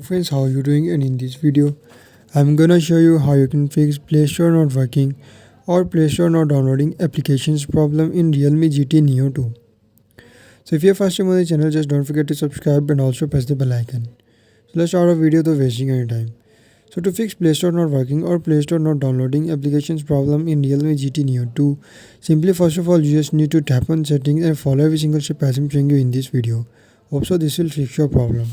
friends, how are you doing? And in this video I'm gonna show you how you can fix Play Store not working or Play Store not downloading applications problem in Realme GT Neo 2. So if you're first time on the channel, just don't forget to subscribe and also press the bell icon. So let's start our video without wasting any time. So to fix Play Store not working or Play Store not downloading applications problem in Realme GT Neo 2, simply first of all you just need to tap on settings and follow every single step as I'm showing you in this video. Hope so this will fix your problem.